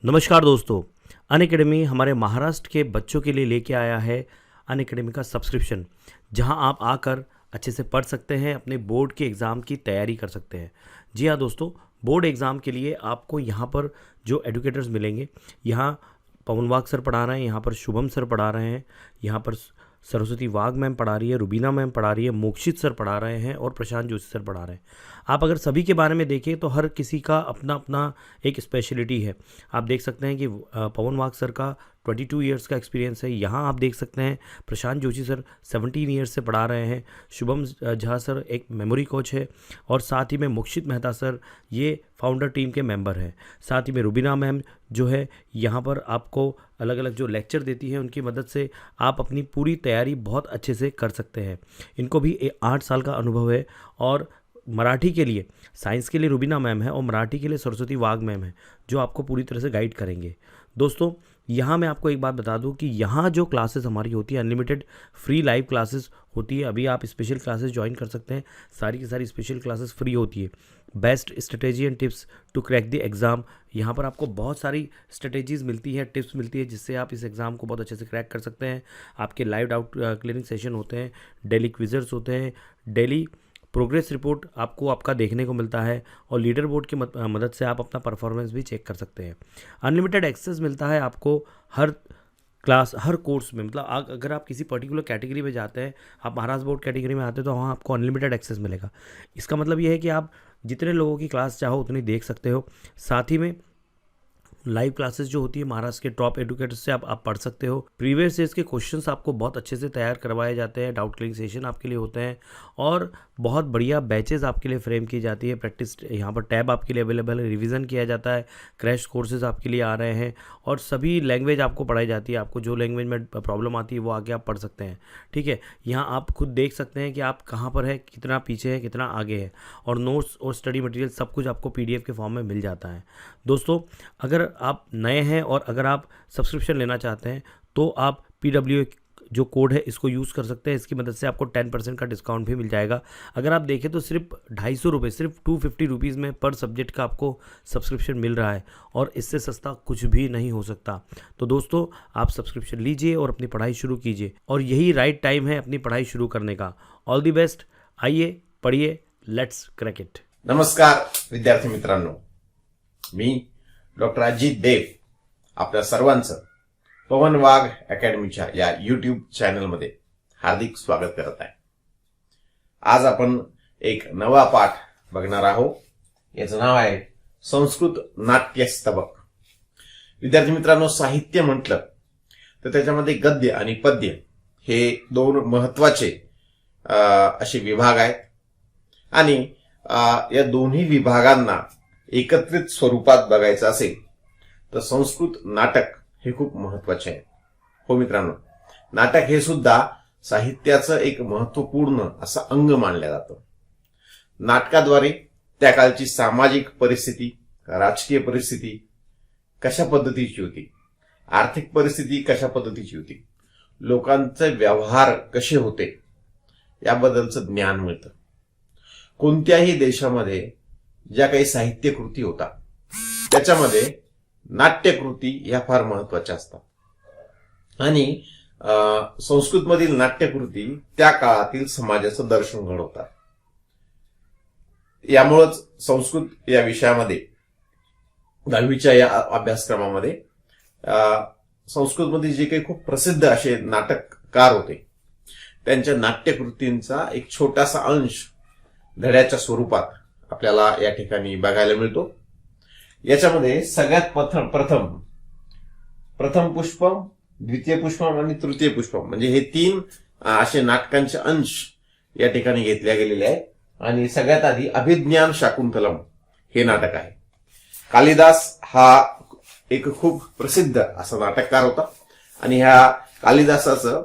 नमस्कार दोस्तों। अनअकैडमी हमारे महाराष्ट्र के बच्चों के लिए लेके आया है अनअकैडमी का सब्सक्रिप्शन, जहां आप आकर अच्छे से पढ़ सकते हैं, अपने बोर्ड के एग्ज़ाम की तैयारी कर सकते हैं। जी हाँ दोस्तों, बोर्ड एग्ज़ाम के लिए आपको यहाँ पर जो एडुकेटर्स मिलेंगे, यहाँ पवन वाघ सर पढ़ा रहे हैं, यहाँ पर शुभम सर पढ़ा रहे हैं, यहाँ पर सरस्वती वाघ मैम पढ़ा रही है, रुबीना मैम पढ़ा रही है, मोक्षित सर पढ़ा रहे हैं और प्रशांत जोशी सर पढ़ा रहे हैं। आप अगर सभी के बारे में देखें तो हर किसी का अपना अपना एक स्पेशलिटी है। आप देख सकते हैं कि पवन वाघ सर का 22 ईयर्स का एक्सपीरियंस है। यहाँ आप देख सकते हैं प्रशांत जोशी सर 17 ईयर्स से पढ़ा रहे हैं। शुभम झा सर एक मेमोरी कोच है और साथ ही में मोक्षित मेहता सर ये फाउंडर टीम के मेंबर हैं। साथ ही में रुबीना मैम जो है यहाँ पर आपको अलग अलग जो लेक्चर देती है, उनकी मदद से आप अपनी पूरी तैयारी बहुत अच्छे से कर सकते हैं। इनको भी 8 साल का अनुभव है और मराठी के लिए, साइंस के लिए रुबीना मैम है और मराठी के लिए सरस्वती वाघ मैम है, जो आपको पूरी तरह से गाइड करेंगे। दोस्तों यहाँ मैं आपको एक बात बता दूं कि यहाँ जो क्लासेस हमारी होती है, अनलिमिटेड फ्री लाइव क्लासेस होती है। अभी आप स्पेशल क्लासेस ज्वाइन कर सकते हैं, सारी की सारी स्पेशल क्लासेस फ्री होती है। Best strategy and tips to crack the exam, यहाँ पर आपको बहुत सारी स्ट्रेटेजीज़ मिलती है, टिप्स मिलती है, जिससे आप इस एग्ज़ाम को बहुत अच्छे से क्रैक कर सकते हैं। आपके लाइव डाउट क्लियरिंग सेशन होते हैं, डेली क्विज़र्स होते हैं, डेली प्रोग्रेस रिपोर्ट आपको आपका देखने को मिलता है और लीडर बोर्ड की मदद से आप अपना परफॉर्मेंस भी चेक कर सकते हैं। अनलिमिटेड एक्सेस मिलता है आपको हर क्लास, हर कोर्स में। मतलब अगर आप किसी पर्टिकुलर कैटेगरी में जाते हैं, आप महाराष्ट्र बोर्ड कैटेगरी में आते हैं, तो वहाँ आपको अनलिमिटेड एक्सेस मिलेगा। इसका मतलब ये है कि आप जितने लोगों की क्लास चाहो उतनी देख सकते हो। साथ ही में लाइव क्लासेस जो होती है महाराष्ट्र के टॉप एडुकेटर्स से आप पढ़ सकते हो। प्रीवियस ईयर्स के क्वेश्चंस आपको बहुत अच्छे से तैयार करवाए जाते हैं, डाउट क्लियरिंग सेशन आपके लिए होते हैं और बहुत बढ़िया बैचेस आपके लिए फ्रेम की जाती है। प्रैक्टिस यहाँ पर टैब आपके लिए अवेलेबल है, रिवीजन किया जाता है, क्रैश कोर्सेज आपके लिए आ रहे हैं और सभी लैंग्वेज आपको पढ़ाई जाती है। आपको जो लैंग्वेज में प्रॉब्लम आती है वो आगे आप पढ़ सकते हैं। ठीक है, यहाँ आप खुद देख सकते हैं कि आप कहाँ पर है, कितना पीछे है, कितना आगे है, और नोट्स और स्टडी मटेरियल सब कुछ आपको PDF के फॉर्म में मिल जाता है। दोस्तों अगर आप नए हैं और अगर आप सब्सक्रिप्शन लेना चाहते हैं तो आप PW जो कोड है इसको यूज़ कर सकते हैं। इसकी मदद से आपको 10% का डिस्काउंट भी मिल जाएगा। अगर आप देखें तो सिर्फ 250 रुपये, सिर्फ 250 रुपीज़ में पर सब्जेक्ट का आपको सब्सक्रिप्शन मिल रहा है और इससे सस्ता कुछ भी नहीं हो सकता। तो दोस्तों आप सब्सक्रिप्शन लीजिए और अपनी पढ़ाई शुरू कीजिए, और यही राइट टाइम है अपनी पढ़ाई शुरू करने का। ऑल दी बेस्ट, आइए पढ़िए, लेट्स क्रैक इट। नमस्कार विद्यार्थी मित्रांनो, मी डॉक्टर अजित देव आपल्या सर्वांचं पवन वाघ अकॅडमीच्या या युट्यूब चॅनलमध्ये हार्दिक स्वागत करत आहे। आज आपण एक नवा पाठ बघणार आहोत। याचं नाव आहे संस्कृत नाट्य स्तबक। विद्यार्थी मित्रांनो, साहित्य म्हटलं तर त्याच्यामध्ये गद्य आणि पद्य हे दोन महत्वाचे असे विभाग आहेत आणि या दोन्ही विभागांना एकत्रित स्वरूपात बघायचं असेल तर संस्कृत नाटक हे खूप महत्वाचे आहे। हो मित्रांनो, नाटक हे सुद्धा साहित्याचं एक महत्वपूर्ण असं अंग मानलं जातं। नाटकाद्वारे त्या काळची सामाजिक परिस्थिती, राजकीय परिस्थिती कशा पद्धतीची होती, आर्थिक परिस्थिती कशा पद्धतीची होती, लोकांचे व्यवहार कसे होते याबद्दलचं ज्ञान मिळतं। कोणत्याही देशामध्ये ज्या काही साहित्य कृती होतात त्याच्यामध्ये नाट्यकृती या फार महत्वाच्या असतात आणि संस्कृतमधील नाट्यकृती त्या काळातील समाजाचं दर्शन घडवतात। यामुळेच संस्कृत या विषयामध्ये 10वीच्या या अभ्यासक्रमामध्ये संस्कृतमध्ये जे काही खूप प्रसिद्ध असे नाटककार होते त्यांच्या नाट्यकृतींचा एक छोटासा अंश धड्याच्या स्वरूपात आपल्याला या ठिकाणी बघायला मिळतो। याच्यामध्ये सगळ्यात प्रथम पुष्पम, द्वितीय पुष्पम आणि तृतीय पुष्पम म्हणजे हे 3 असे नाटकांचे अंश या ठिकाणी घेतले गेलेले आहेत। आणि सगळ्यात आधी अभिज्ञान शाकुंतलम हे नाटक आहे। कालिदास हा एक खूप प्रसिद्ध असा नाटककार होता आणि ह्या कालिदासाचं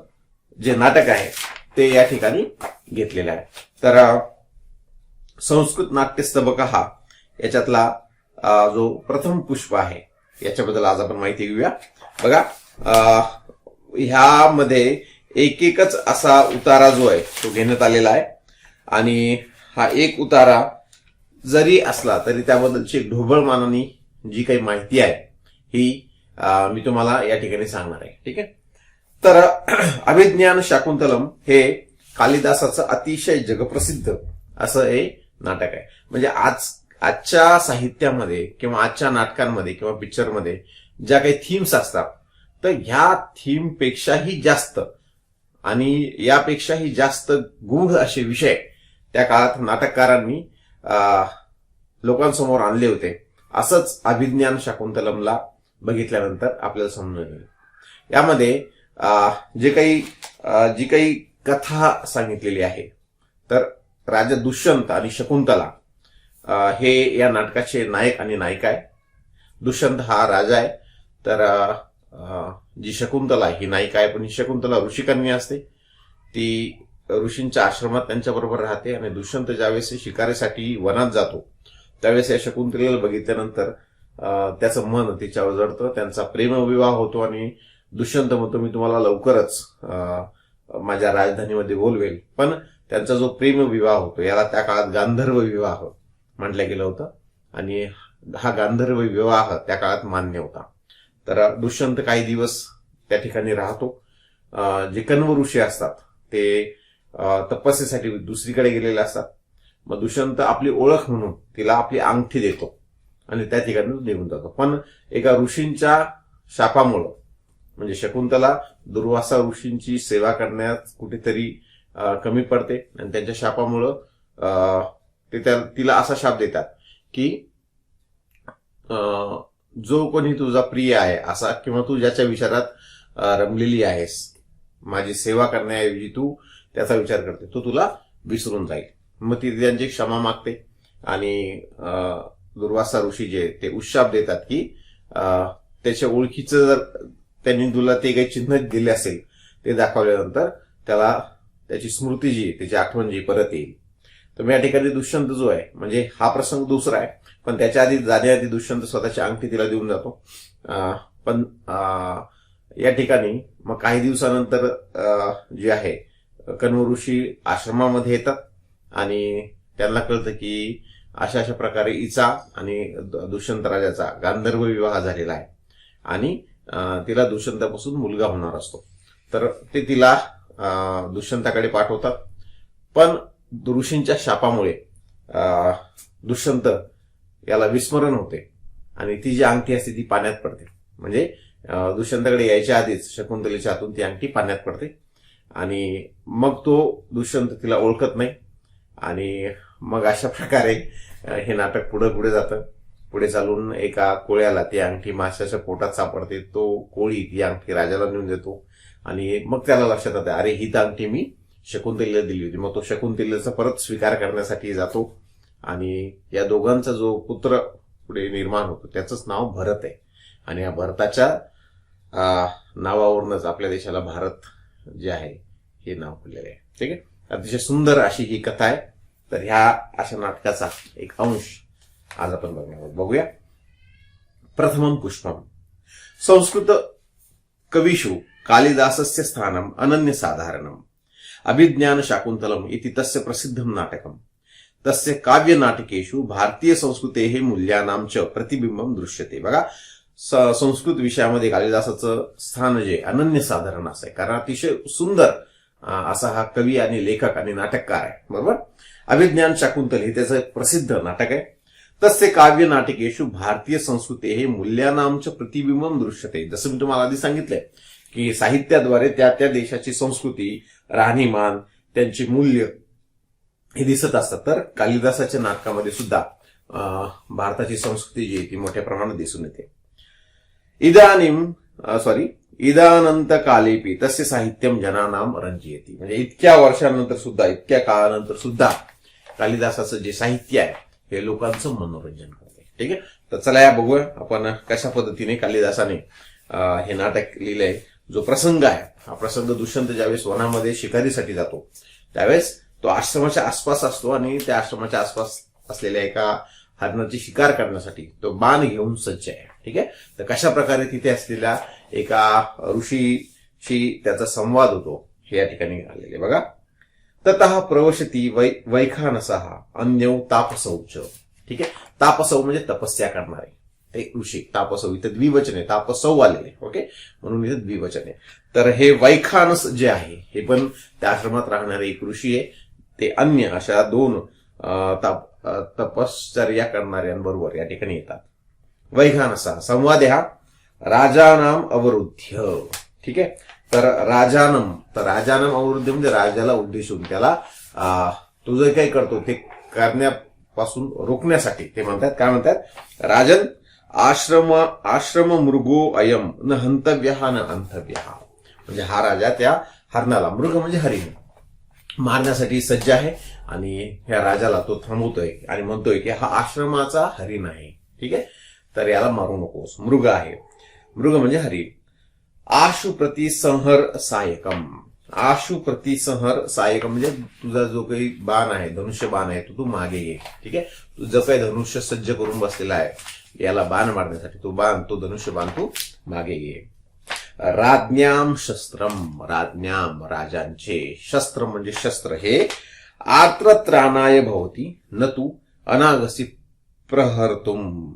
जे नाटक आहे ते या ठिकाणी घेतलेलं आहे। तर संस्कृत नाट्य स्तबक हा याच्यातला जो प्रथम पुष्प आहे याच्याबद्दल आज आपण माहिती घेऊया। बघा, ह्यामध्ये एकच असा उतारा जो आहे तो घेण्यात आलेला आहे आणि हा एक उतारा जरी असला तरी त्याबद्दलची ढोबळ मानाने जी काही माहिती आहे ही मी तुम्हाला या ठिकाणी सांगणार आहे. ठीक आहे. तर अभिज्ञान शाकुंतलम हे कालिदासाचं अतिशय जगप्रसिद्ध असं हे नाटक आहे. म्हणजे आजच्या साहित्यामध्ये किंवा आजच्या नाटकांमध्ये किंवा पिक्चरमध्ये ज्या काही थीम्स असतात, तर ह्या थीम पेक्षाही जास्त आणि यापेक्षाही जास्त गूढ असे विषय त्या काळात नाटककारांनी लोकांसमोर आणले होते. असंच अभिज्ञान शाकुंतलमला बघितल्यानंतर आपल्याला समजून येईल. यामध्ये जी काही कथा सांगितलेली आहे, तर राजा दुष्यंत आणि शकुंतला हे या नाटकाचे नायक आणि नायिका आहे. दुष्यंत हा राजा आहे, तर जी शकुंतला ही नायिका आहे, पण ही शकुंतला ऋषिकन्या असते. ती ऋषींच्या आश्रमात त्यांच्याबरोबर राहते आणि दुष्यंत ज्यावेळेस शिकारीसाठी वनात जातो त्यावेळेस या शकुंतलेला बघितल्यानंतर त्याचं मन तिच्यावर जडतं. त्यांचा प्रेमविवाह होतो आणि दुष्यंत म्हणतो मी तुम्हाला लवकरच माझ्या राजधानीमध्ये बोलवेल. पण त्यांचा जो प्रेमविवाह होतो याला त्या काळात गांधर्व विवाह म्हटलं गेलं होतं आणि हा गांधर्व विवाह त्या काळात मान्य होता. तर दुष्यंत काही दिवस त्या ठिकाणी राहतो. जे कण्व ऋषी असतात ते तपस्येसाठी दुसरीकडे गेलेले असतात. मग दुष्यंत आपली ओळख म्हणून तिला आपली अंगठी देतो आणि त्या ठिकाणी निघून जातो. पण एका ऋषींच्या शापामुळं म्हणजे शकुंतला दुर्वासा ऋषींची सेवा करण्यात कुठेतरी कमी पडते आणि त्यांच्या शापामुळं ते तिला असा शाप देतात की जो कोणी तुझा प्रिय आहे असा किंवा तू ज्याच्या विचारात रमलेली आहेस, माझी सेवा करण्याऐवजी तू त्याचा विचार करते, तो तुला विसरून जाईल. मग ती त्यांची क्षमा मागते आणि दुर्वासा ऋषी जे ते उशाप देतात की त्याच्या ओळखीचं जर त्यांनी तुला ते काही चिन्ह दिले असेल ते दाखवल्यानंतर त्याला त्याची स्मृती जी त्याची आठवण जी परत येईल. तर मी या ठिकाणी दुष्यंत जो आहे म्हणजे हा प्रसंग दुसरा आहे, पण त्याच्या आधी जाण्याआधी दुष्यंत स्वतःची अंगठी तिला देऊन जातो. पण या ठिकाणी मग काही दिवसानंतर जे आहे कण्व ऋषी आश्रमामध्ये येतात आणि त्यांना कळतं की अशा अशा प्रकारे हिचा आणि दुष्यंत राजाचा गांधर्व विवाह झालेला आहे आणि तिला दुष्यंतापासून मुलगा होणार असतो. तर ते तिला दुष्यंताकडे पाठवतात. पण ऋषींच्या शापामुळे दुष्यंत याला विस्मरण होते आणि ती जी अंगठी असते ती पाण्यात पडते. म्हणजे दुष्यंताकडे यायच्या आधीच शकुंतलेच्या हातून ती अंगठी पाण्यात पडते आणि मग तो दुष्यंत तिला ओळखत नाही आणि मग अशा प्रकारे हे नाटक पुढे जातं. पुढे चालून एका कोळ्याला ती अंगठी माशाच्या पोटात सापडते. तो कोळी ती अंगठी राजाला नेऊन देतो आणि मग त्याला लक्षात येतं अरे ही तर अंगठी मी शकुंतलेला दिली होती. मग तो शकुंतलेचा परत स्वीकार करण्यासाठी जातो आणि या दोघांचा जो पुत्र पुढे निर्माण होतो त्याचंच नाव भरत आहे आणि या भरताच्या नावावरूनच आपल्या देशाला भारत जे आहे हे नाव पडलेलं आहे. ठीक आहे. अतिशय सुंदर अशी ही कथा आहे. तर ह्या अशा नाटकाचा एक अंश आज आपण बघणार आहोत. बघूया. प्रथमं पुष्पम. संस्कृत कविषु कालिदासस्य स्थानम अनन्यसाधारणम. अभिज्ञान शाकुंतलम इति तस्य प्रसिद्धं नाटकम. तस्य काव्य नाटकेषु भारतीय संस्कृतेः मूल्यानां च प्रतिबिंबम दृश्यते. बघा, संस्कृत विषयामध्ये कालिदासाचं स्थान जे अनन्यसाधारण असं आहे, कारण अतिशय सुंदर असा हा कवी आणि लेखक आणि नाटककार आहे. बरोबर. अभिज्ञान शाकुंतल हे त्याचं प्रसिद्ध नाटक आहे. तस्य काव्य नाटकेषु भारतीय संस्कृतेः मूल्यानां च प्रतिबिंबम दृश्यते. जसं मी तुम्हाला आधी सांगितलंय की साहित्याद्वारे त्या त्या देशाची संस्कृती, राहणीमान, त्यांची मूल्य हे दिसत असतात. तर कालिदासाच्या नाटकामध्ये सुद्धा भारताची संस्कृती जी आहे ती मोठ्या प्रमाणात दिसून येते. इदानंत कालेपी तस्य साहित्यम जनानाम रंजयति. म्हणजे इतक्या वर्षांनंतर सुद्धा, इतक्या काळानंतर सुद्धा कालिदासाचं जे साहित्य आहे हे लोकांचं मनोरंजन करते. ठीक आहे. तर चला या बघूया आपण कशा पद्धतीने कालिदासाने हे नाटक लिहिलंय. जो प्रसंग आहे हा प्रसंग दुष्यंत ज्यावेळेस वनामध्ये शिकारीसाठी जातो त्यावेळेस तो आश्रमाच्या आसपास असतो आणि त्या आश्रमाच्या आसपास असलेल्या एका हरणाची शिकार करण्यासाठी तो बाण घेऊन सज्ज आहे. ठीक आहे. तर कशा प्रकारे तिथे असलेल्या एका ऋषीशी त्याचा संवाद होतो हे या ठिकाणी आलेले बघा. ततः प्रवशती वैखानसः अन्यौ तापसौ च. ठीक आहे. तापसौ म्हणजे तपस्या करणारे. ते ऋषी. तापसौ इथे द्विवचन आहे, तापसौ आलेले. ओके, म्हणून इथे द्विवचन आहे. तर हे वैखानस जे आहे हे पण त्या आश्रमात राहणारे एक ऋषी आहे. ते अन्य अशा दोन तपश्चर्या करणाऱ्यांबरोबर या ठिकाणी येतात. वैखानसा संवाद हा राजानाम अवरुद्ध्य. ठीक आहे, तर राजानम अवरुद्ध म्हणजे राजाला उद्देशून त्याला तो जे काही करतो ते करण्यापासून रोखण्यासाठी ते म्हणतात. काय म्हणतात? राजन आश्रम मृगो अयम न हंतव्य न अंतव्य. म्हणजे हा राजा त्या हरणाला, मृग म्हणजे हरिण, मारण्यासाठी सज्ज आहे आणि ह्या राजाला तो थांबवतोय आणि म्हणतोय की हा आश्रमाचा हरिण आहे. ठीक आहे, तर याला मारू नकोस. मृग आहे, मृग म्हणजे हरिण. आशु प्रतिसंहर सायकम. आशु प्रतिसंहर सायकम म्हणजे तुझा जो काही बाण आहे, धनुष्य बाण आहे, तो तू मागे घे. ठीक आहे, तुझं काही धनुष्य सज्ज करून बसलेला आहे याला बाण मारण्यासाठी, तो धनुष्य बाण तू मागे घे. राज्ञाम शस्त्रम. राज्ञाम राजांचे, शस्त्र म्हणजे शस्त्र हे आर्त्रत्राणाय भवती न तू अनागसी प्रहर्तुम.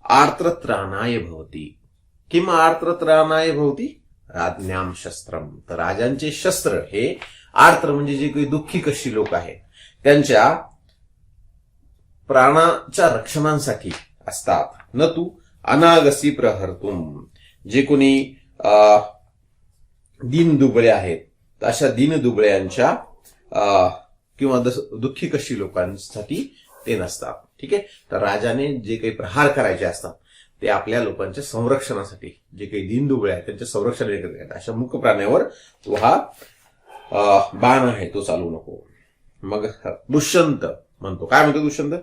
आर्त्रत्राणाय भवती किंवा आर्त्रत्राणाय भवती राज्ञाम शस्त्रम. तर राजांचे शस्त्र हे आर्त्र म्हणजे जे काही दुःखी कशी लोक आहेत त्यांच्या प्राणाच्या रक्षणासाठी असतात. न तू अनागसी प्रहर्तुम. जे कोणी दीनदुबळे आहेत अशा दीनदुबळ्यांच्या किंवा दुःखी कशी लोकांसाठी ते नसतात. ठीक आहे, तर राजाने जे काही प्रहार करायचे असतात ते आपल्या लोकांच्या संरक्षणासाठी, जे काही दीनदुबळे आहेत त्यांच्या संरक्षण अशा मुख प्राण्यावर तो हा बाण आहे तो चालू नको. मग दुष्यंत म्हणतो, काय म्हणतो दुष्यंत?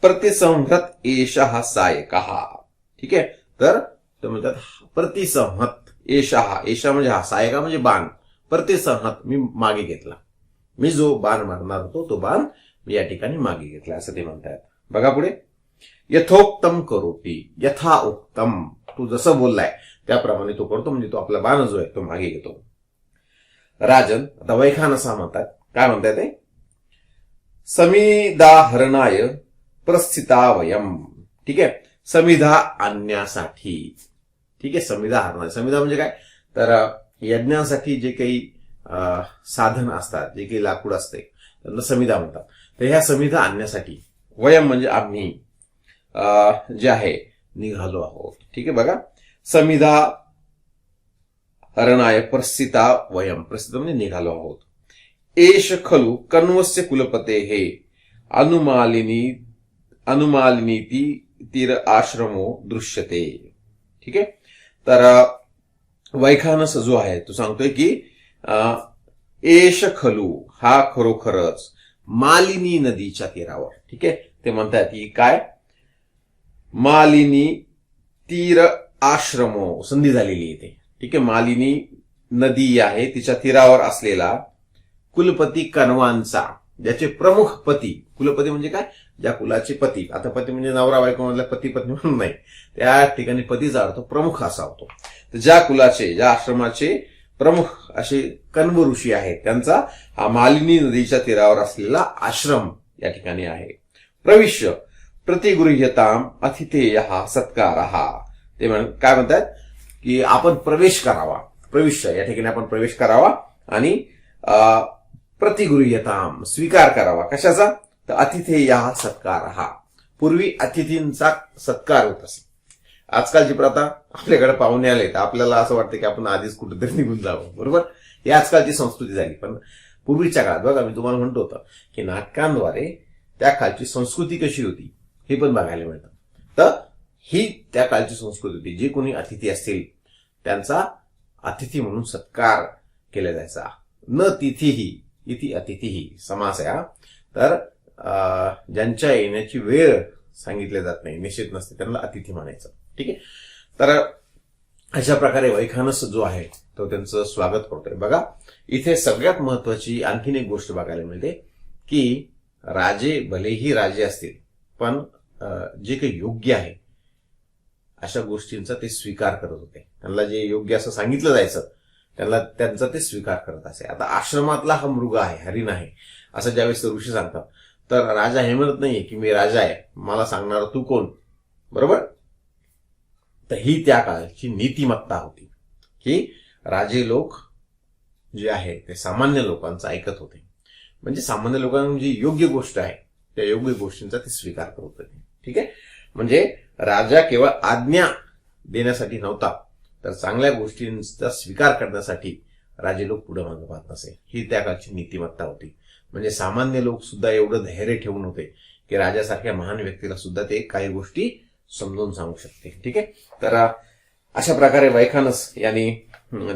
प्रतिसंहत एषः सायकः. ठीक आहे, तर ते म्हणतात प्रतिसंहत एषः. एषा म्हणजे हा, सायका म्हणजे बाण. प्रतिसंहत मी मागे घेतला, मी जो बाण मारणार होतो तो बाण मी या ठिकाणी मागे घेतला असं ते म्हणतात. बघा पुढे, यथोक्तम करोती. यथा उक्तम, तू जसं बोललाय त्याप्रमाणे तो करतो, म्हणजे तो आपला बाण जो आहे तो मागे घेतो. राजन, आता वैखानसा म्हणतात. काय म्हणताय ते? समिदाहरणाय प्रस्थिता वयम. ठीक आहे, समिधा आणण्यासाठी. ठीक आहे, समिधा हरणाय. समिधा म्हणजे काय? तर यज्ञासाठी जे काही साधन असतात, जे काही लाकूड असते त्यांना समिधा म्हणतात. तर ह्या समिधा आणण्यासाठी वयम म्हणजे आम्ही जे आहे निघालो आहोत. ठीक आहे, बघा, समिधा हरणाय प्रस्थिता वयम. प्रस्थित म्हणजे निघालो आहोत. एष खलु कण्वस्य कुलपते हे अनुमालिनी तीर आश्रमो दृश्यते. ठीक आहे, तर वैखानस जो आहे तो सांगतोय की एष खलु हा खरोखरच मालिनी नदीच्या तीरावर. ठीक आहे, ते म्हणतात की काय? मालिनी तीर आश्रमो, संधी झालेली आहे ते. ठीक आहे, मालिनी नदी आहे तिच्या तीरावर असलेला कुलपती कण्वांचा, ज्याचे प्रमुख पती, कुलपती म्हणजे काय? ज्या कुलाचे पती. आता पती म्हणजे नवरा बायको मधला पती पत्नी म्हणून नाही, त्या ठिकाणी पतीचा अर्थ प्रमुख असा होतो. तर ज्या कुलाचे, ज्या आश्रमाचे प्रमुख असे कण्व ऋषी आहेत त्यांचा हा मालिनी नदीच्या तीरावर असलेला आश्रम या ठिकाणी आहे. प्रविश्य प्रतिगृह्यताम अतिथेय सत्कार. ते काय म्हणतात की आपण प्रवेश करावा. प्रविश्य या ठिकाणी आपण प्रवेश करावा आणि प्रतिगृह्यताम स्वीकार करावा. कशाचा? तर अतिथेय सत्कार. पूर्वी अतिथींचा सत्कार होत असे. आजकालची प्रथा, आपल्याकडे पाहुणे आले तर आपल्याला असं वाटतं की आपण आधीच कुठेतरी निघून जावं. बरोबर, ही आजकालची संस्कृती झाली. पण पूर्वीच्या काळात बघा, मी तुम्हाला म्हणतो होतं की नाटकांद्वारे त्या काळची संस्कृती कशी होती हे पण बघायला मिळतं. तर ही त्या काळची संस्कृती होती. जे कोणी अतिथी असतील त्यांचा अतिथी म्हणून सत्कार केला जायचा. न तिथीही इति अतिथीही समास आहे. तर ज्यांच्या येण्याची वेळ सांगितली जात नाही, निश्चित नसते, त्यांना अतिथी म्हणायचं. ठीक आहे, तर अशा प्रकारे वैखानस जो आहे तो त्यांचं स्वागत करतोय. बघा, इथे सगळ्यात महत्वाची आणखीन एक गोष्ट बघायला मिळते की राजे भलेही राजे असतील पण जे काही योग्य आहे अशा गोष्टींचा ते स्वीकार करत होते. त्यांना जे योग्य असं सांगितलं जायचं त्यांचा ते स्वीकार करत असे. आता आश्रमातला हा मृग आहे, हरिण आहे, असं ज्यावेळेस ऋषी सांगतात तर राजा हे म्हणत नाहीये की मी राजा आहे, मला सांगणार तू कोण, बरोबर. तर ही त्या काळची नीतिमत्ता होती की राजे लोक जे आहे ते सामान्य लोकांचं ऐकत होते. म्हणजे सामान्य लोकांना जी योग्य गोष्ट आहे त्या योग्य गोष्टींचा ते स्वीकार करत होते. ठीक आहे. म्हणजे राजा केवळ आज्ञा देण्यासाठी नव्हता, तर चांगल्या गोष्टींचा स्वीकार करण्यासाठी राजे लोक पुढे मागे पाहत नसे. ही त्या काळची नीतिमत्ता होती. म्हणजे सामान्य लोक सुद्धा एवढं धैर्य ठेवून होते की राजासारख्या महान व्यक्तीला सुद्धा ते काही गोष्टी समजून सांगू शकते. ठीक आहे. तर अशा प्रकारे वैखानस यांनी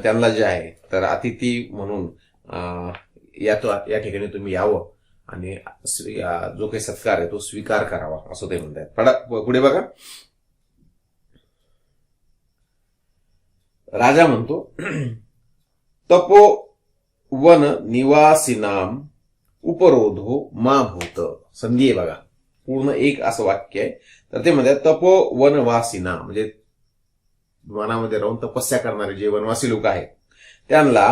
त्यांना जे आहे तर अतिथी म्हणून या ठिकाणी तुम्ही यावं आणि जो काही सत्कार आहे तो स्वीकार करावा असं ते म्हणतात. पुढे बघा. राजा म्हणतो तपोवन निवासीनाम उपरोधो मा भूत. संधी आहे बघा, पूर्ण एक असं वाक्य आहे. तर ते म्हणतात तपोवनवासीना म्हणजे वनामध्ये राहून तपस्या करणारे जे वनवासी लोक आहेत त्यांना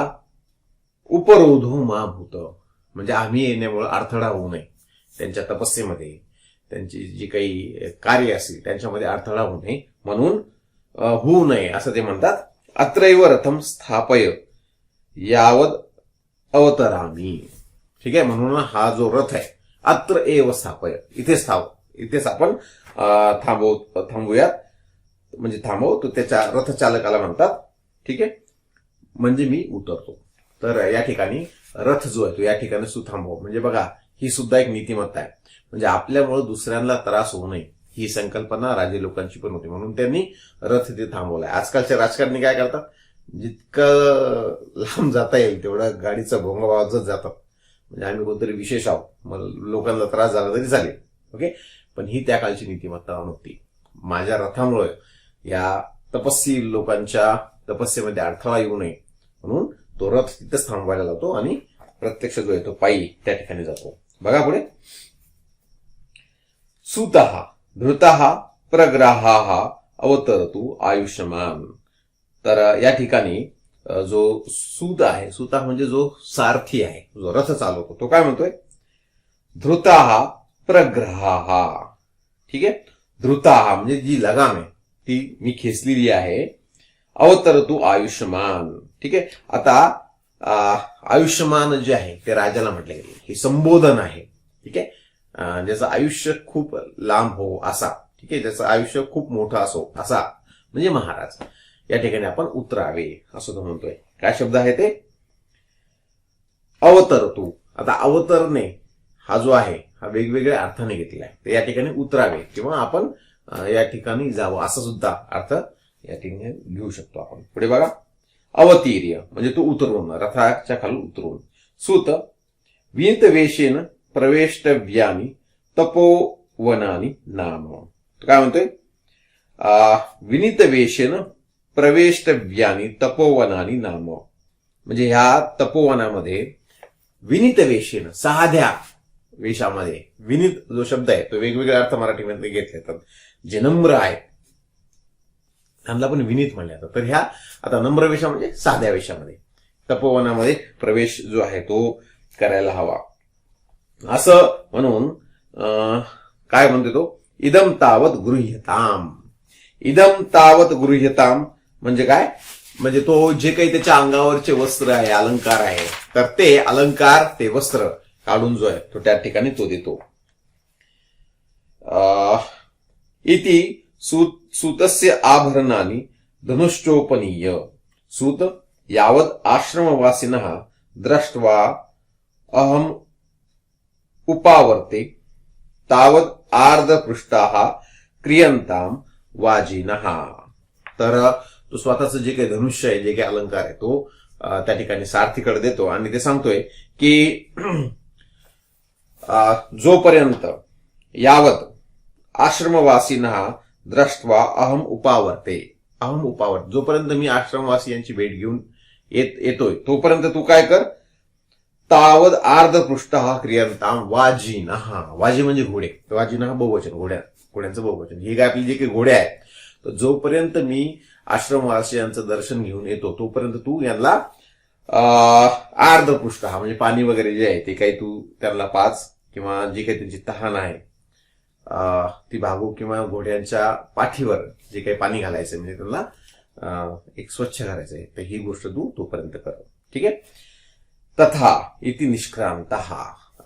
उपरोधो मा भूत म्हणजे आम्ही येण्यामुळे अडथळा होऊ नये. त्यांच्या तपस्येमध्ये त्यांची जी काही कार्य असतील त्यांच्यामध्ये अडथळा होऊ नये म्हणून होऊ नये असं ते म्हणतात. अत्रैव रथम स्थापय यावद अवतरामी. ठीक आहे. म्हणून हा जो रथ आहे अत्र एव स्थापय, इथेच आपण थांबूयात म्हणजे थांबव. तो त्याच्या रथचालकाला म्हणतात. ठीक आहे. म्हणजे मी उतरतो. तर या ठिकाणी रथ जो आहे तो या ठिकाणी सुथांबव म्हणजे बघा ही सुद्धा एक नीतिमत्ता आहे. म्हणजे आपल्यामुळे दुसऱ्यांना त्रास होऊ नये ही संकल्पना राजे लोकांची पण होती म्हणून त्यांनी रथ तिथे थांबवलाय. आजकालच्या राजकारणी काय करतात, जितकं लांब जाता येईल तेवढं गाडीचा भोंगा वाजत जातात. म्हणजे आम्ही कोणतरी विशेष आहोत, मग लोकांना त्रास झाला तरी चालेल. ओके. पण ही त्या काळची नीतिमत्ता नव्हती. माझ्या रथामुळे या तपस्वी लोकांच्या तपस्येमध्ये अडथळा येऊ नये म्हणून तो रथ तिथेच थांबवायला लावतो आणि प्रत्यक्ष जो आहे तो पायी त्या ठिकाणी जातो. बघा पुढे. सुतः धृतः प्रग्रहाः अवतरतु आयुष्यमान. तर या ठिकाणी जो सूत आहे, सूत म्हणजे जो सारथी आहे, जो रथ चालवतो, तो काय म्हणतोय धृतः प्रग्रहाः. ठीक आहे. धृतः म्हणजे जी लगाम आहे ती मी खेचलेली आहे. अवतरतु आयुष्यमान. ठीक आहे. आता आयुष्यमान जे आहे ते राजाला म्हटले गेले, हे संबोधन आहे. ठीक आहे. ज्याचं आयुष्य खूप लांब हो असा, ठीक आहे, ज्याचं आयुष्य खूप मोठं असो असा म्हणजे महाराज. या ठिकाणी आपण उतरावे असं तो म्हणतोय. काय शब्द आहे ते अवतरतु. आता अवतरणे हा जो आहे हा वेगवेगळ्या अर्थाने घेतलेला आहे. तर या ठिकाणी उतरावे किंवा आपण या ठिकाणी जावं असा सुद्धा अर्थ या ठिकाणी घेऊ शकतो आपण. पुढे बघा. अवतीर्य म्हणजे तू उतरून, रथाच्या खाली उतरून. सूत विंत वेशेन प्रवेष्टव्यानी तपोवनानी नाम. काय म्हणतोय विनीत वेशेन प्रवेष्टव्यानी तपोवनानी नाम. म्हणजे ह्या तपोवनामध्ये विनीत वेशेन साध्या वेशामध्ये, विनीत जो शब्द आहे तो वेगवेगळे अर्थ मराठीमध्ये घेतले जातात. जे नम्र आहेत त्यांना पण विनीत म्हणले जातात. तर ह्या आता नम्र वेशा म्हणजे साध्या वेशामध्ये तपोवनामध्ये प्रवेश जो आहे तो करायला हवा असं म्हणून काय म्हणतो तो इदम तावत गृह्यताम. इदम तावत गृह्यताम म्हणजे काय, म्हणजे तो जे काही त्याच्या अंगावरचे वस्त्र आहे, अलंकार आहे, तर ते अलंकार ते वस्त्र काढून जो आहे तो त्या ठिकाणी तो देतो. इति सूतस्य आभरणानि धनुष्चोपनीय. सूत यावत् आश्रमवासिनः दृष्ट्वा अहम उपावर्ते तावत् आर्धपृष्ठाः क्रियन्ताम वाजिनः. तर तो स्वतःचं जे काही धनुष्य आहे, जे काही अलंकार आहे तो त्या ठिकाणी सारथीकडे देतो आणि ते सांगतोय की जोपर्यंत यावत आश्रमवासींना दृष्ट्वा अहम उपावर्ते. अहम उपावर्ते जोपर्यंत मी आश्रमवासी यांची भेट घेऊन येतोय तोपर्यंत तू काय कर. तावद आर्धपृष्ठः क्रियंताम वाजिनः. वाजी म्हणजे घोडे, वाजिनः बहुवचन, घोड्यांचं बहुवचन. ही काय आपली जे काही घोडे आहेत तर जोपर्यंत मी आश्रमवासियांचं दर्शन घेऊन येतो तोपर्यंत तू यांना आर्धपृष्ठः म्हणजे पाणी वगैरे जे आहे ते काही तू त्यांना पाच किंवा जी काही त्यांची तहान आहे ती भागू किंवा घोड्यांच्या पाठीवर जे काही पाणी घालायचं म्हणजे त्यांना एक स्वच्छ करायचंय, तर ही गोष्ट तू तोपर्यंत कर. ठीक आहे. तथा इति निष्क्रांत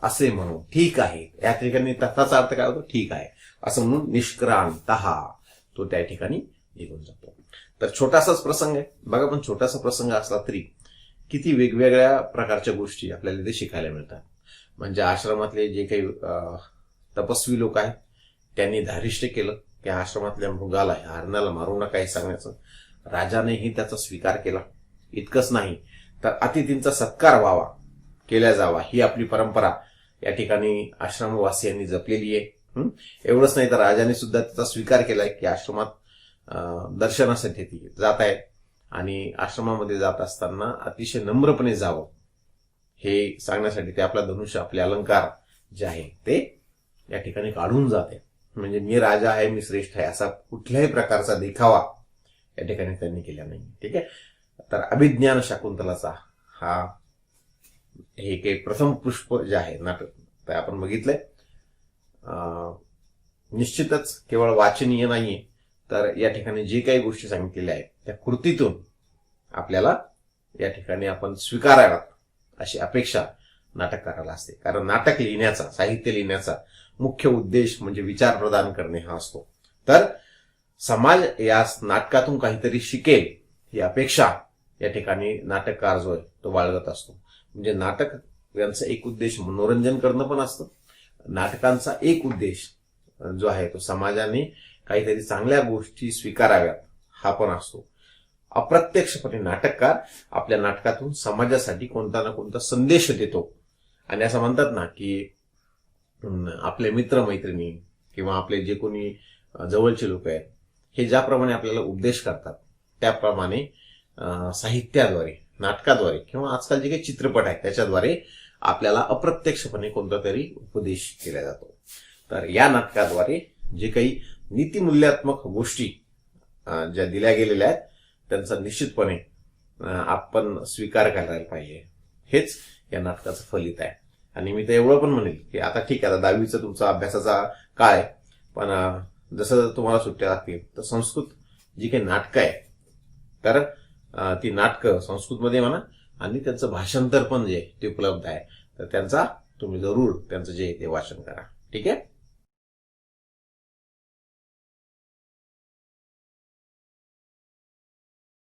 असे म्हणून ठीक आहे. या ठिकाणी तथाचा अर्थ काय होतो? ठीक आहे असं म्हणून निष्क्रांत तो त्या ठिकाणी निघून जातो. तर छोटासाच प्रसंग आहे बघा, पण छोटासा प्रसंग असला तरी किती वेगवेगळ्या प्रकारच्या गोष्टी आपल्याला इथे शिकायला मिळतात. म्हणजे आश्रमातले जे काही तपस्वी लोक आहेत त्यांनी धारिष्ट केलं की आश्रमातल्या मृगाला हरणाला मारू नका हे सांगण्याचं. राजानेही त्याचा स्वीकार केला. इतकंच नाही तर अतिथींचा सत्कार व्हावा, केला जावा, ही आपली परंपरा या ठिकाणी आश्रमवासियांनी जपलेली आहे. एवढंच नाही तर राजाने सुद्धा त्याचा स्वीकार केलाय की आश्रमात दर्शनासाठी ती जात आहेत आणि आश्रमामध्ये जात असताना अतिशय नम्रपणे जावं हे सांगण्यासाठी ते आपला धनुष्य, आपले अलंकार जे आहे ते या ठिकाणी काढून जाते. म्हणजे मी राजा आहे, मी श्रेष्ठ आहे असा कुठल्याही प्रकारचा देखावा या ठिकाणी त्यांनी केला नाही. ठीक आहे. तर अभिज्ञान शाकुंतलाचा हे काही प्रथम पुष्प जे आहे नाटक ते आपण बघितलंय. निश्चितच केवळ वाचनीय नाहीये, तर या ठिकाणी जे काही गोष्टी सांगितलेल्या आहेत त्या कृतीतून आपल्याला या ठिकाणी आपण स्वीकाराव्यात अशी अपेक्षा नाटककाराला असते. कारण नाटक लिहिण्याचा, साहित्य लिहिण्याचा मुख्य उद्देश म्हणजे विचार प्रदान करणे हा असतो. तर समाज या नाटकातून काहीतरी शिकेल ही अपेक्षा या ठिकाणी नाटककार जो आहे तो बाळगत असतो. म्हणजे नाटक यांचा एक उद्देश मनोरंजन करणं पण असतं. नाटकांचा एक उद्देश जो आहे तो समाजाने काहीतरी चांगल्या गोष्टी स्वीकाराव्यात हा पण असतो. अप्रत्यक्षपणे नाटककार आपल्या नाटकातून समाजासाठी कोणता ना कोणता संदेश देतो. आणि असं म्हणतात ना की आपले मित्रमैत्रिणी किंवा आपले जे कोणी जवळचे लोक आहेत हे ज्याप्रमाणे आपल्याला उपदेश करतात त्याप्रमाणे साहित्याद्वारे, नाटकाद्वारे किंवा आजकाल जे काही चित्रपट आहेत त्याच्याद्वारे आपल्याला अप्रत्यक्षपणे कोणता तरी उपदेश केला जातो. तर या नाटकाद्वारे जे काही नीतिमूल्यात्मक गोष्टी ज्या दिल्या गेलेल्या आहेत त्यांचा निश्चितपणे आपण स्वीकार करायला पाहिजे. हेच या नाटकाचं फलित आहे. आणि मी तर एवढं पण म्हणेल की आता ठीक आहे, आता 10वीचा तुमचा अभ्यासाचा काळ आहे, पण जसं तुम्हाला सुट्ट्या लागतील तर संस्कृत जी काही नाटकं आहे तर ती नाटकं संस्कृतमध्ये म्हणा आणि त्यांचं भाषांतर पण जे ते उपलब्ध आहे तर त्यांचा तुम्ही जरूर त्यांचं जे ते वाचन करा. ठीक आहे.